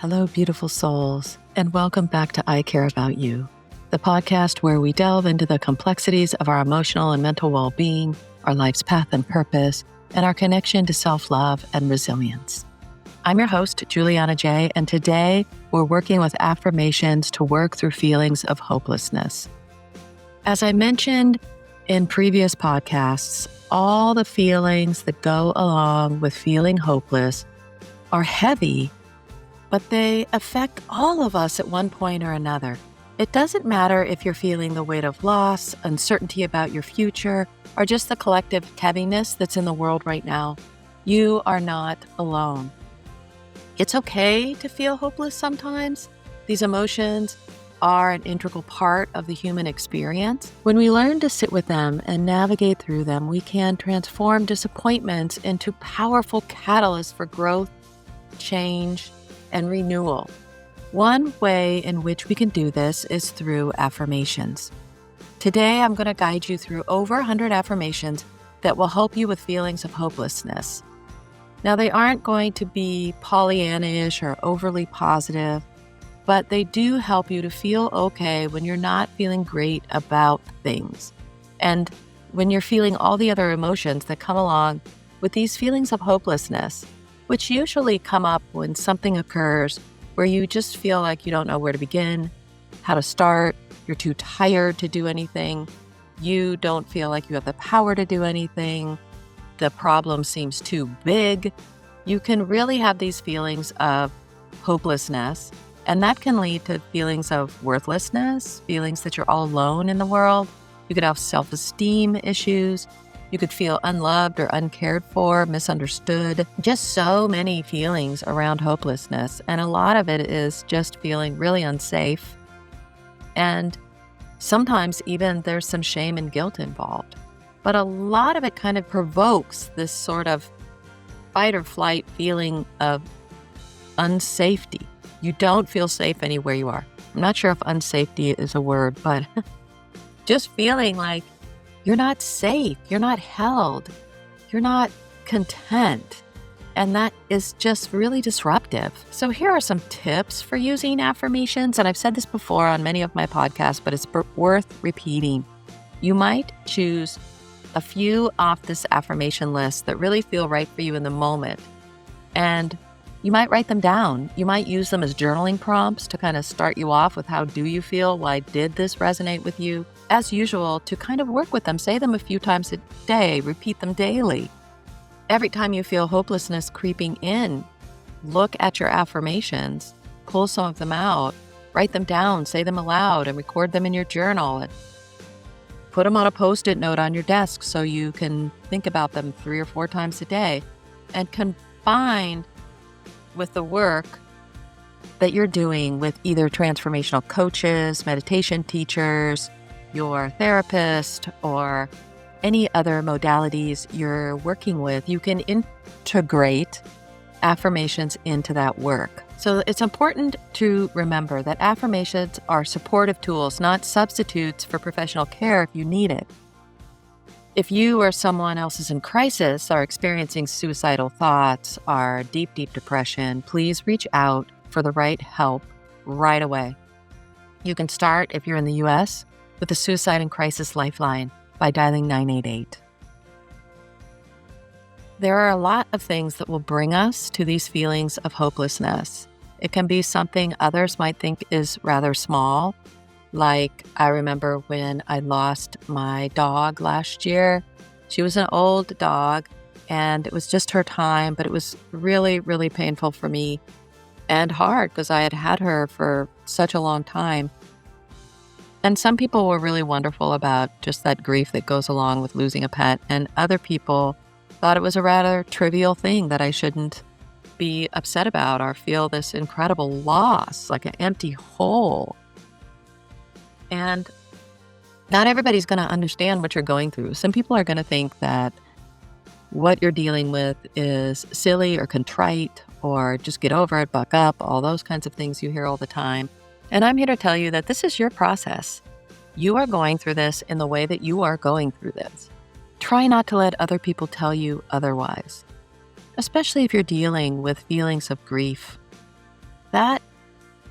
Hello, beautiful souls, and welcome back to I Care About You, the podcast where we delve into the complexities of our emotional and mental well-being, our life's path and purpose, and our connection to self-love and resilience. I'm your host, Juliana J, and today we're working with affirmations to work through feelings of hopelessness. As I mentioned in previous podcasts, all the feelings that go along with feeling hopeless are heavy, but they affect all of us at one point or another. It doesn't matter if you're feeling the weight of loss, uncertainty about your future, or just the collective heaviness that's in the world right now. You are not alone. It's okay to feel hopeless sometimes. These emotions are an integral part of the human experience. When we learn to sit with them and navigate through them, we can transform disappointments into powerful catalysts for growth, change, and renewal. One way in which we can do this is through affirmations. Today, I'm going to guide you through over 100 affirmations that will help you with feelings of hopelessness. Now, they aren't going to be Pollyanna-ish or overly positive, but they do help you to feel okay when you're not feeling great about things. And when you're feeling all the other emotions that come along with these feelings of hopelessness, which usually come up when something occurs where you just feel like you don't know where to begin, how to start, you're too tired to do anything, you don't feel like you have the power to do anything, the problem seems too big. You can really have these feelings of hopelessness, and that can lead to feelings of worthlessness, feelings that you're all alone in the world. You could have self-esteem issues. You could feel unloved or uncared for, misunderstood. Just so many feelings around hopelessness. And a lot of it is just feeling really unsafe. And sometimes even there's some shame and guilt involved. But a lot of it kind of provokes this sort of fight or flight feeling of unsafety. You don't feel safe anywhere you are. I'm not sure if unsafety is a word, but just feeling like you're not safe, you're not held, you're not content, and that is just really disruptive. So here are some tips for using affirmations, and I've said this before on many of my podcasts, but it's worth repeating. You might choose a few off this affirmation list that really feel right for you in the moment, and you might write them down. You might use them as journaling prompts to kind of start you off with how do you feel? Why did this resonate with you? As usual, to kind of work with them, say them a few times a day, repeat them daily. Every time you feel hopelessness creeping in, look at your affirmations, pull some of them out, write them down, say them aloud, and record them in your journal. And put them on a Post-it note on your desk so you can think about them 3 or 4 times a day. And combine with the work that you're doing with either transformational coaches, meditation teachers, your therapist, or any other modalities you're working with, you can integrate affirmations into that work. So it's important to remember that affirmations are supportive tools, not substitutes for professional care if you need it. If you or someone else is in crisis, are experiencing suicidal thoughts, are deep depression, please reach out for the right help right away. You can start, if you're in the U.S., with the Suicide and Crisis Lifeline by dialing 988. There are a lot of things that will bring us to these feelings of hopelessness. It can be something others might think is rather small, like I remember when I lost my dog last year. She was an old dog, and it was just her time, but it was really, really painful for me and hard because I had had her for such a long time. And some people were really wonderful about just that grief that goes along with losing a pet, and other people thought it was a rather trivial thing that I shouldn't be upset about or feel this incredible loss, like an empty hole. And not everybody's going to understand what you're going through. Some people are going to think that what you're dealing with is silly or contrite or just get over it, buck up, all those kinds of things you hear all the time. And I'm here to tell you that this is your process. You are going through this in the way that you are going through this. Try not to let other people tell you otherwise, especially if you're dealing with feelings of grief. that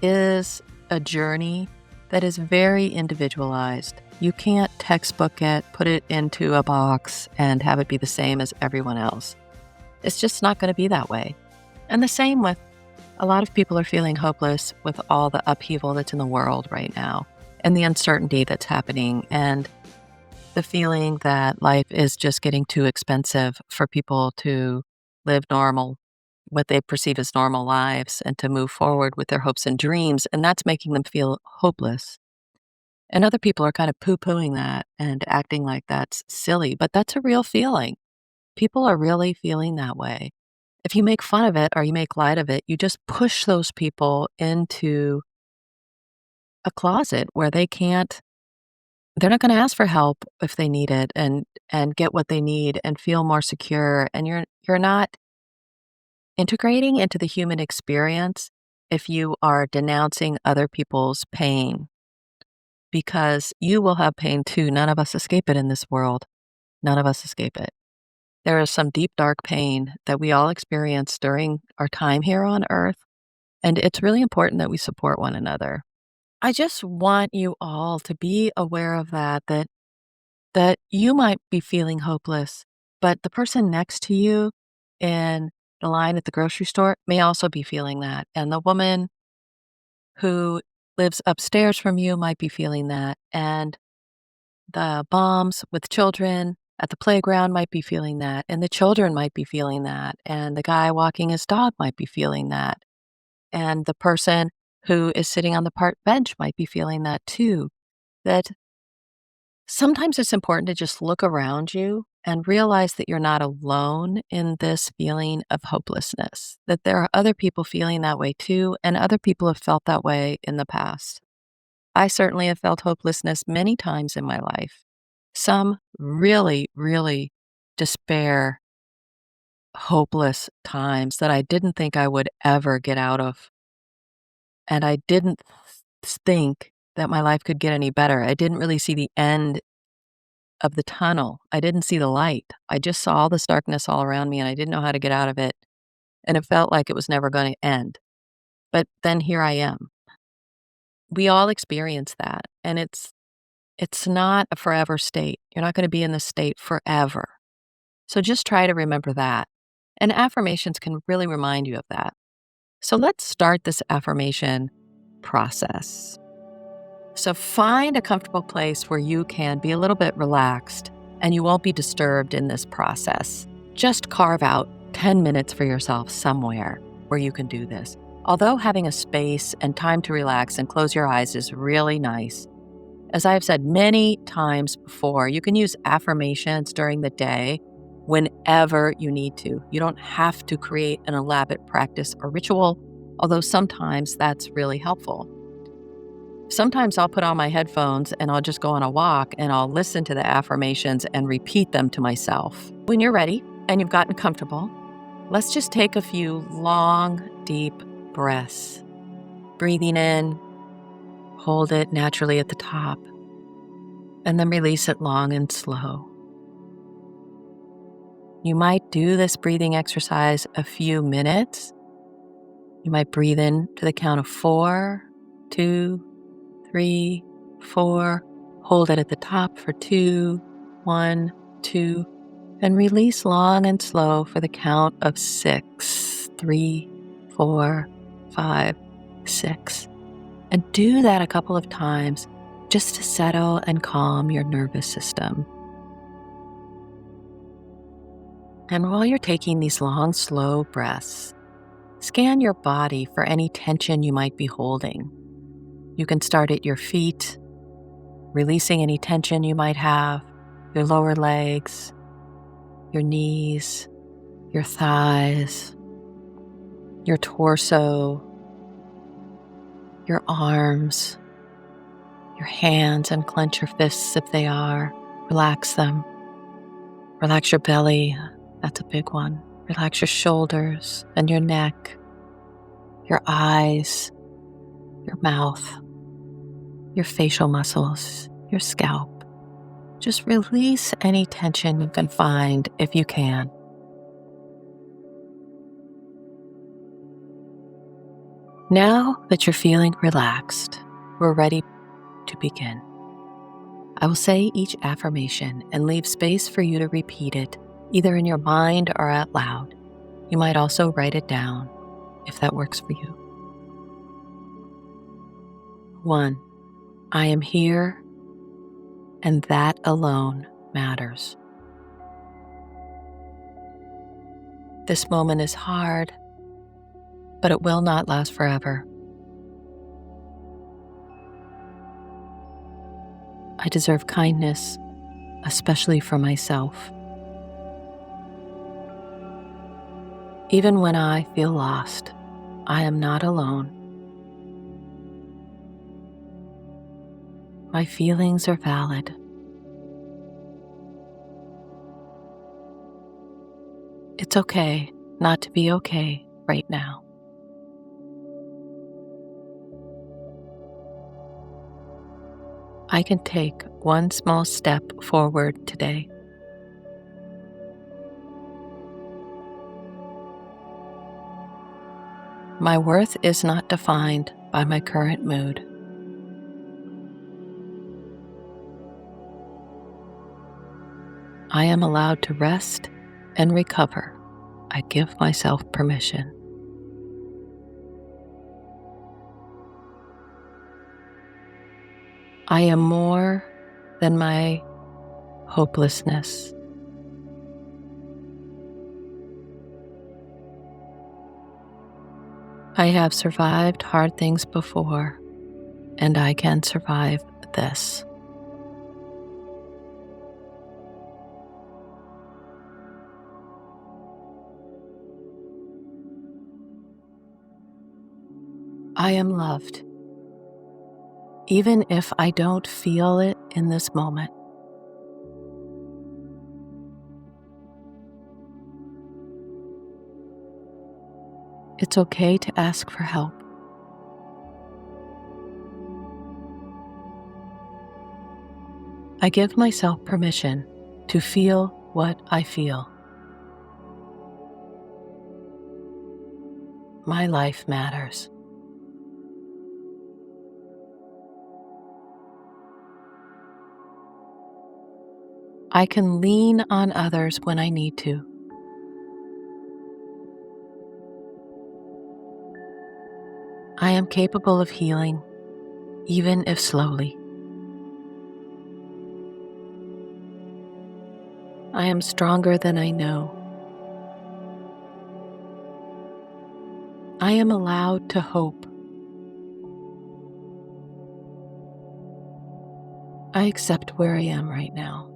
is a journey that is very individualized. You can't textbook it, put it into a box, and have it be the same as everyone else. It's just not going to be that way. And the same with a lot of people are feeling hopeless with all the upheaval that's in the world right now and the uncertainty that's happening and the feeling that life is just getting too expensive for people to live normal, what they perceive as normal lives, and to move forward with their hopes and dreams. And that's making them feel hopeless. And other people are kind of poo pooing that and acting like that's silly, but that's a real feeling. People are really feeling that way. If you make fun of it or you make light of it, you just push those people into a closet where they're not going to ask for help if they need it and get what they need and feel more secure. And you're not integrating into the human experience if you are denouncing other people's pain, because you will have pain too. None of us escape it in this world. None of us escape it. There is some deep, dark pain that we all experience during our time here on earth. And it's really important that we support one another. I just want you all to be aware of that you might be feeling hopeless, but the person next to you in the line at the grocery store may also be feeling that. And the woman who lives upstairs from you might be feeling that. And the moms with children at the playground might be feeling that. And the children might be feeling that. And the guy walking his dog might be feeling that. And the person who is sitting on the park bench might be feeling that too. That sometimes it's important to just look around you and realize that you're not alone in this feeling of hopelessness, that there are other people feeling that way too, and other people have felt that way in the past. I certainly have felt hopelessness many times in my life. Some really, really despair, hopeless times that I didn't think I would ever get out of. And I didn't think that my life could get any better. I didn't really see the end of the tunnel. I didn't see the light. I just saw all this darkness all around me and I didn't know how to get out of it. And it felt like it was never going to end. But then here I am. We all experience that. And it's not a forever state. You're not going to be in this state forever. So just try to remember that. And affirmations can really remind you of that. So let's start this affirmation process. So find a comfortable place where you can be a little bit relaxed and you won't be disturbed in this process. Just carve out 10 minutes for yourself somewhere where you can do this. Although having a space and time to relax and close your eyes is really nice, as I've said many times before, you can use affirmations during the day whenever you need to. You don't have to create an elaborate practice or ritual, although sometimes that's really helpful. Sometimes I'll put on my headphones and I'll just go on a walk and I'll listen to the affirmations and repeat them to myself. When you're ready and you've gotten comfortable, let's just take a few long, deep breaths. Breathing in, hold it naturally at the top, and then release it long and slow. You might do this breathing exercise a few minutes. You might breathe in to the count of 4, 2, 3, 4. Hold it at the top for 2, 1, 2, and release long and slow for the count of 6, 3, 4, 5, 6. And do that a couple of times just to settle and calm your nervous system. And while you're taking these long, slow breaths, scan your body for any tension you might be holding. You can start at your feet, releasing any tension you might have, your lower legs, your knees, your thighs, your torso, your arms, your hands, and clench your fists if they are. Relax them. Relax your belly. That's a big one. Relax your shoulders and your neck, your eyes, your mouth, your facial muscles, your scalp. Just release any tension you can find if you can. Now that you're feeling relaxed, we're ready to begin. I will say each affirmation and leave space for you to repeat it, either in your mind or out loud. You might also write it down if that works for you. 1. I am here, and that alone matters. This moment is hard, but it will not last forever. I deserve kindness, especially from myself. Even when I feel lost, I am not alone. My feelings are valid. It's okay not to be okay right now. I can take one small step forward today. My worth is not defined by my current mood. I am allowed to rest and recover. I give myself permission. I am more than my hopelessness. I have survived hard things before, and I can survive this. I am loved, even if I don't feel it in this moment. It's okay to ask for help. I give myself permission to feel what I feel. My life matters. I can lean on others when I need to. I am capable of healing, even if slowly. I am stronger than I know. I am allowed to hope. I accept where I am right now.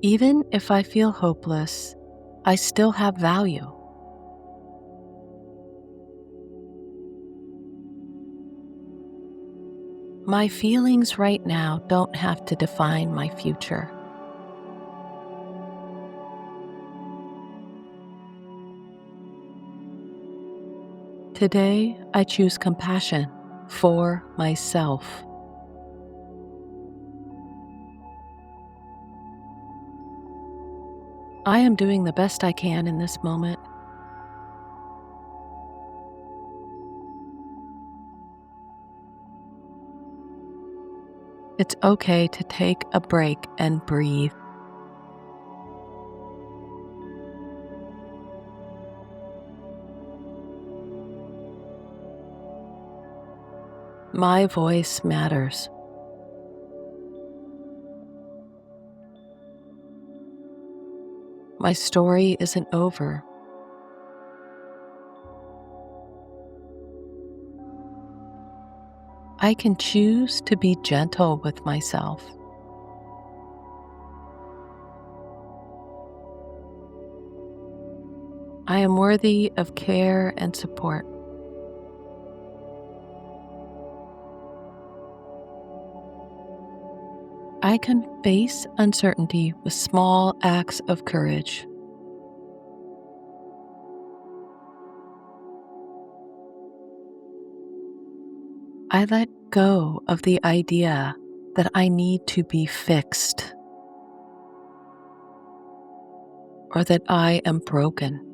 Even if I feel hopeless, I still have value. My feelings right now don't have to define my future. Today, I choose compassion for myself. I am doing the best I can in this moment. It's okay to take a break and breathe. My voice matters. My story isn't over. I can choose to be gentle with myself. I am worthy of care and support. I can face uncertainty with small acts of courage. I let go of the idea that I need to be fixed or that I am broken.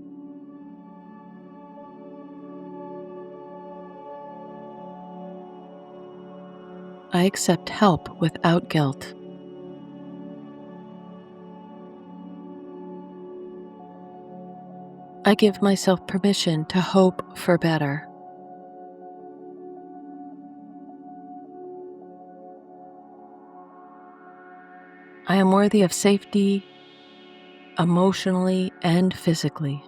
I accept help without guilt. I give myself permission to hope for better. I am worthy of safety, emotionally and physically.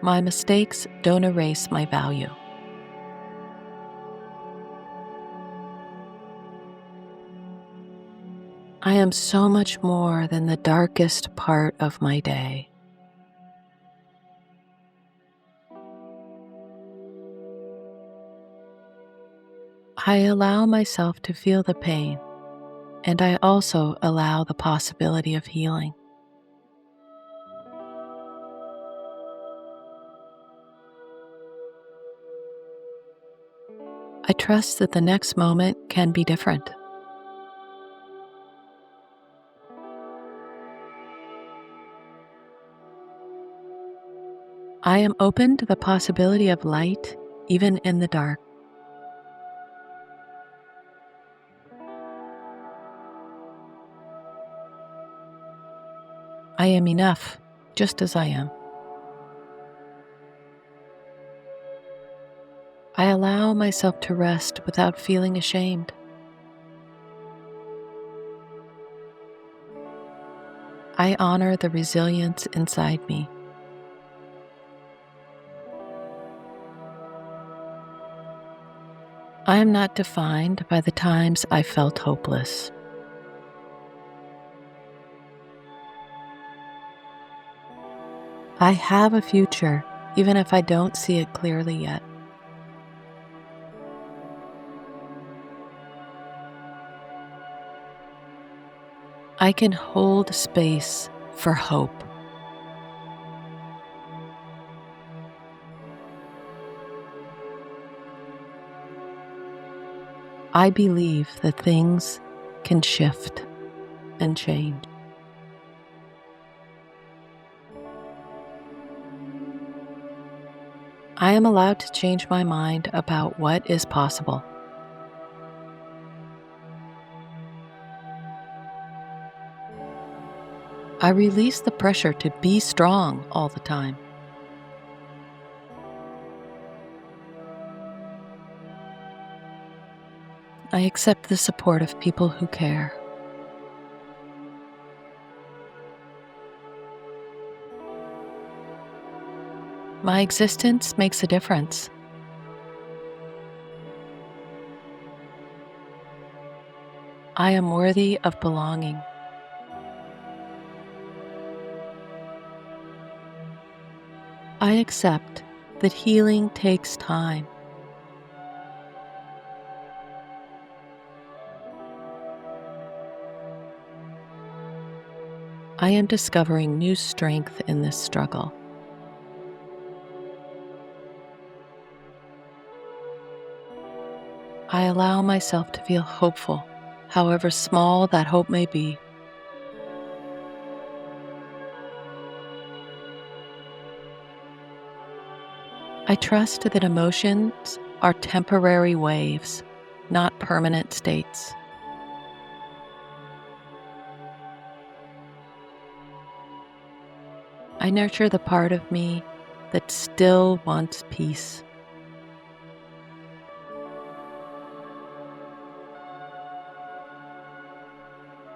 My mistakes don't erase my value. I am so much more than the darkest part of my day. I allow myself to feel the pain, and I also allow the possibility of healing. I trust that the next moment can be different. I am open to the possibility of light, even in the dark. I am enough, just as I am. I allow myself to rest without feeling ashamed. I honor the resilience inside me. I am not defined by the times I felt hopeless. I have a future, even if I don't see it clearly yet. I can hold space for hope. I believe that things can shift and change. I am allowed to change my mind about what is possible. I release the pressure to be strong all the time. I accept the support of people who care. My existence makes a difference. I am worthy of belonging. I accept that healing takes time. I am discovering new strength in this struggle. I allow myself to feel hopeful, however small that hope may be. I trust that emotions are temporary waves, not permanent states. I nurture the part of me that still wants peace.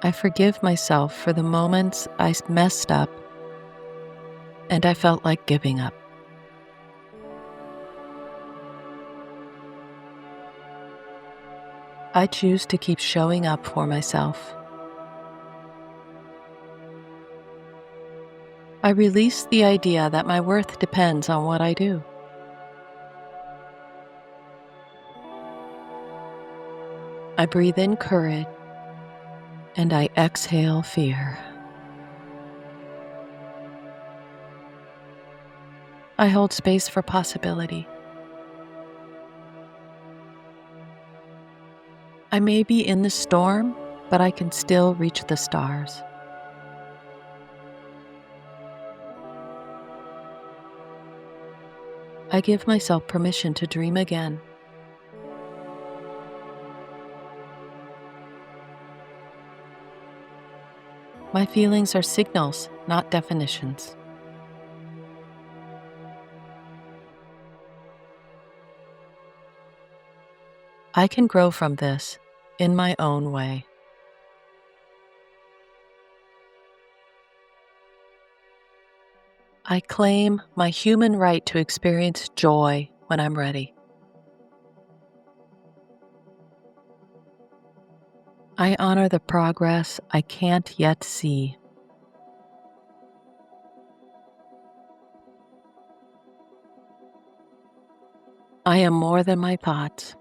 I forgive myself for the moments I messed up and I felt like giving up. I choose to keep showing up for myself. I release the idea that my worth depends on what I do. I breathe in courage and I exhale fear. I hold space for possibility. I may be in the storm, but I can still reach the stars. I give myself permission to dream again. My feelings are signals, not definitions. I can grow from this in my own way. I claim my human right to experience joy when I'm ready. I honor the progress I can't yet see. I am more than my thoughts.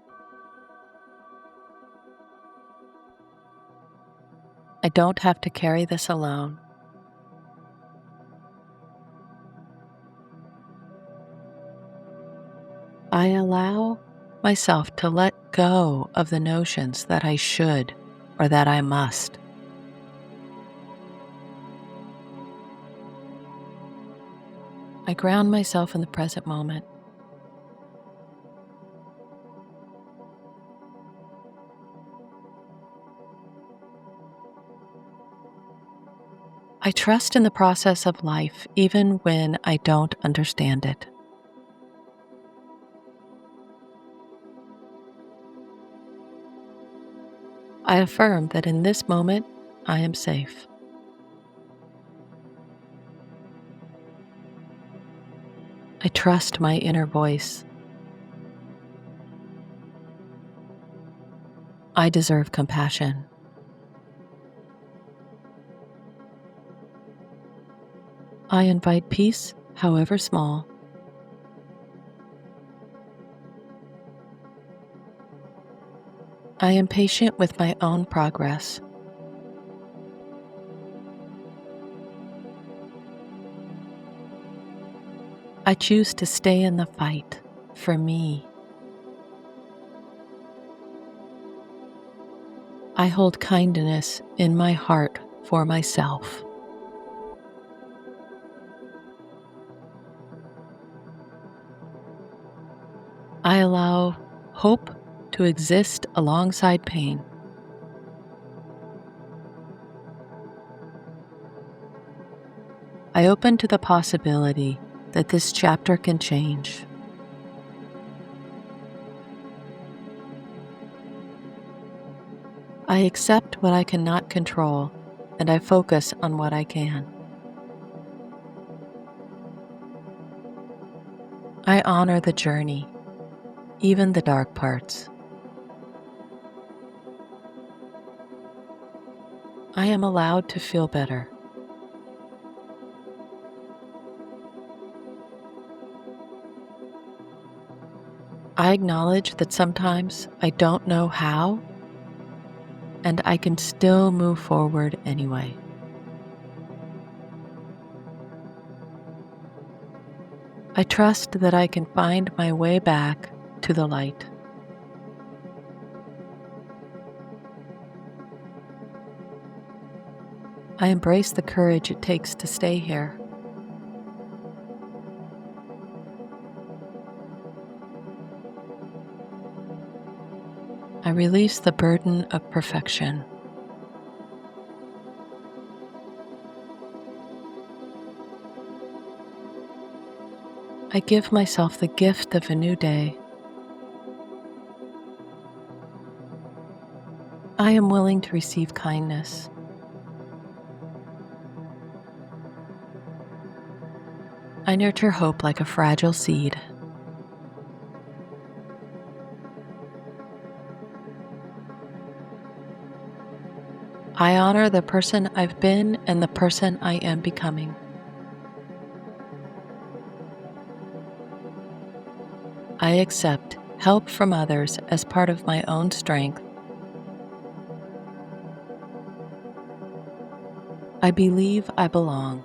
I don't have to carry this alone. I allow myself to let go of the notions that I should or that I must. I ground myself in the present moment. I trust in the process of life even when I don't understand it. I affirm that in this moment, I am safe. I trust my inner voice. I deserve compassion. I invite peace, however small. I am patient with my own progress. I choose to stay in the fight for me. I hold kindness in my heart for myself. I allow hope to exist alongside pain. I open to the possibility that this chapter can change. I accept what I cannot control, and I focus on what I can. I honor the journey, even the dark parts. I am allowed to feel better. I acknowledge that sometimes I don't know how, and I can still move forward anyway. I trust that I can find my way back to the light. I embrace the courage it takes to stay here. I release the burden of perfection. I give myself the gift of a new day. I am willing to receive kindness. I nurture hope like a fragile seed. I honor the person I've been and the person I am becoming. I accept help from others as part of my own strength. I believe I belong.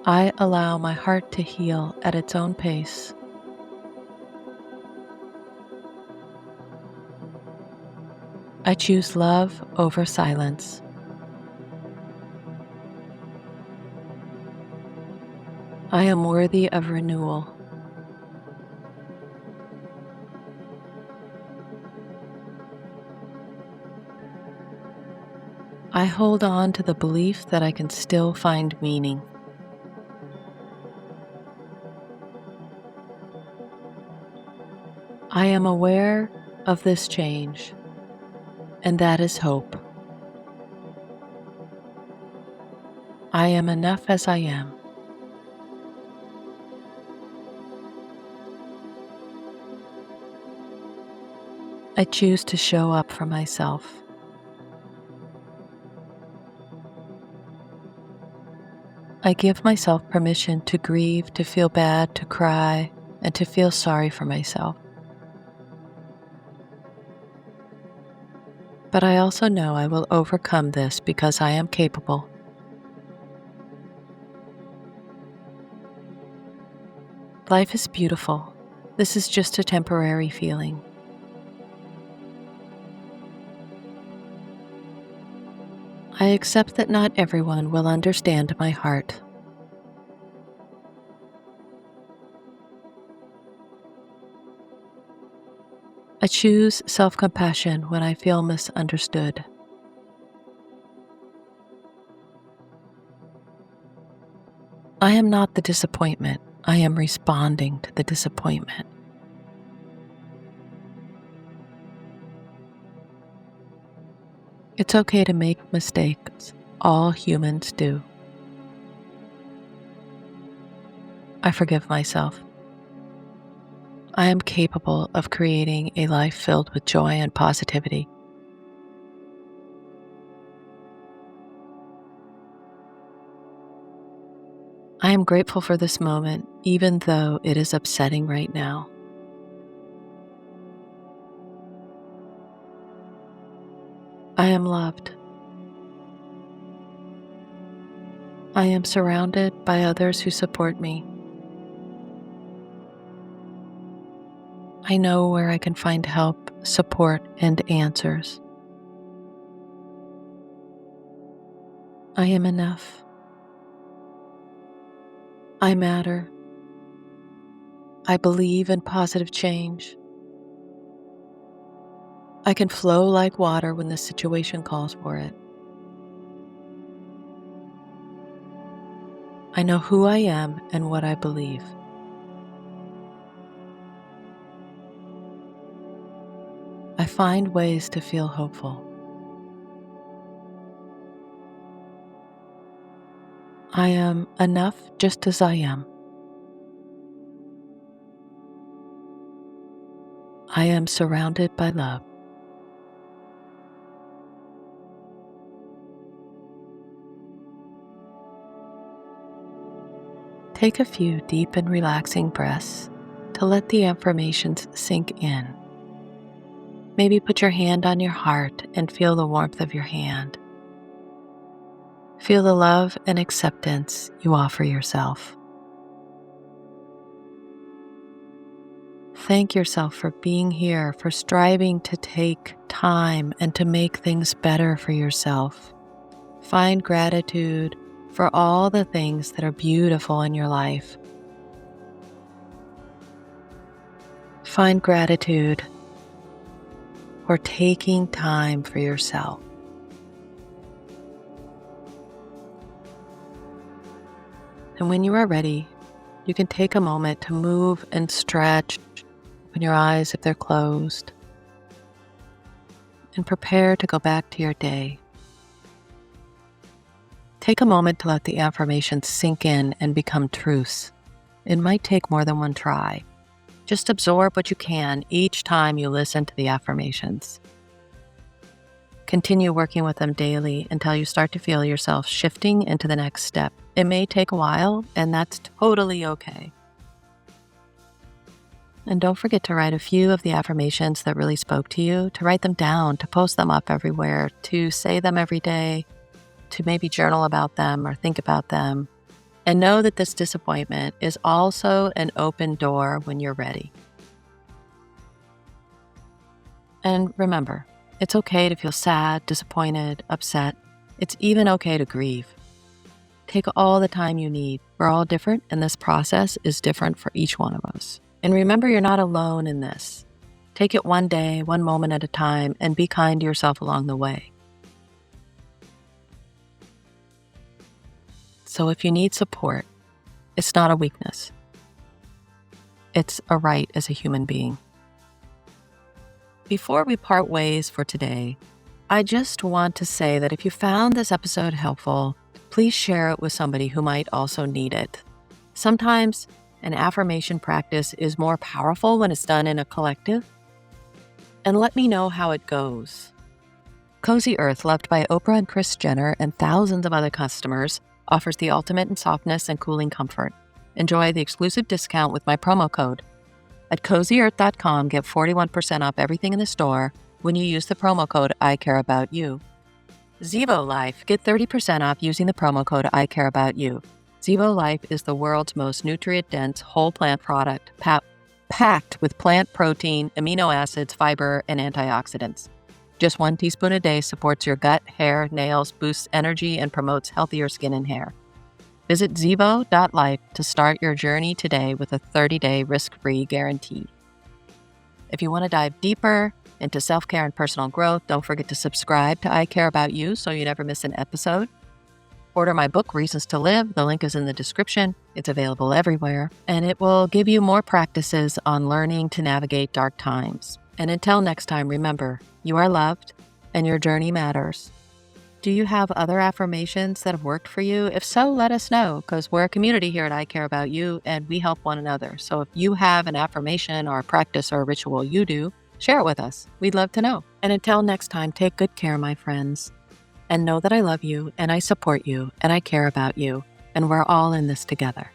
I allow my heart to heal at its own pace. I choose love over silence. I am worthy of renewal. I hold on to the belief that I can still find meaning. I am aware of this change, and that is hope. I am enough as I am. I choose to show up for myself. I give myself permission to grieve, to feel bad, to cry, and to feel sorry for myself. But I also know I will overcome this because I am capable. Life is beautiful. This is just a temporary feeling. I accept that not everyone will understand my heart. I choose self-compassion when I feel misunderstood. I am not the disappointment. I am responding to the disappointment. It's okay to make mistakes. All humans do. I forgive myself. I am capable of creating a life filled with joy and positivity. I am grateful for this moment, even though it is upsetting right now. I am loved. I am surrounded by others who support me. I know where I can find help, support, and answers. I am enough. I matter. I believe in positive change. I can flow like water when the situation calls for it. I know who I am and what I believe. I find ways to feel hopeful. I am enough just as I am. I am surrounded by love. Take a few deep and relaxing breaths to let the affirmations sink in. Maybe put your hand on your heart and feel the warmth of your hand. Feel the love and acceptance you offer yourself. Thank yourself for being here, for striving to take time and to make things better for yourself. Find gratitude for all the things that are beautiful in your life. Find gratitude for taking time for yourself. And when you are ready, you can take a moment to move and stretch. Open your eyes if they're closed. And prepare to go back to your day. Take a moment to let the affirmations sink in and become truths. It might take more than one try. Just absorb what you can each time you listen to the affirmations. Continue working with them daily until you start to feel yourself shifting into the next step. It may take a while, and that's totally okay. And don't forget to write a few of the affirmations that really spoke to you, to write them down, to post them up everywhere, to say them every day, to maybe journal about them or think about them. And know that this disappointment is also an open door when you're ready. And remember, it's okay to feel sad, disappointed, upset. It's even okay to grieve. Take all the time you need. We're all different, and this process is different for each one of us. And remember, you're not alone in this. Take it one day, one moment at a time, and be kind to yourself along the way. So if you need support, it's not a weakness. It's a right as a human being. Before we part ways for today, I just want to say that if you found this episode helpful, please share it with somebody who might also need it. Sometimes an affirmation practice is more powerful when it's done in a collective. And let me know how it goes. Cozy Earth, loved by Oprah and Kris Jenner and thousands of other customers, offers the ultimate in softness and cooling comfort. Enjoy the exclusive discount with my promo code. At CozyEarth.com, get 41% off everything in the store when you use the promo code ICareAboutYou. Zevo Life, get 30% off using the promo code ICareAboutYou. Zevo Life is the world's most nutrient-dense whole plant product, packed with plant protein, amino acids, fiber, and antioxidants. Just 1 teaspoon a day supports your gut, hair, nails, boosts energy, and promotes healthier skin and hair. Visit zevo.life to start your journey today with a 30-day risk-free guarantee. If you want to dive deeper into self-care and personal growth, don't forget to subscribe to I Care About You so you never miss an episode. Order my book, Reasons to Live. The link is in the description. It's available everywhere, and it will give you more practices on learning to navigate dark times. And until next time, remember, you are loved and your journey matters. Do you have other affirmations that have worked for you? If so, let us know, because we're a community here at I Care About You, and we help one another. So if you have an affirmation or a practice or a ritual you do, share it with us. We'd love to know. And until next time, take good care, my friends. And know that I love you, and I support you, and I care about you, and we're all in this together.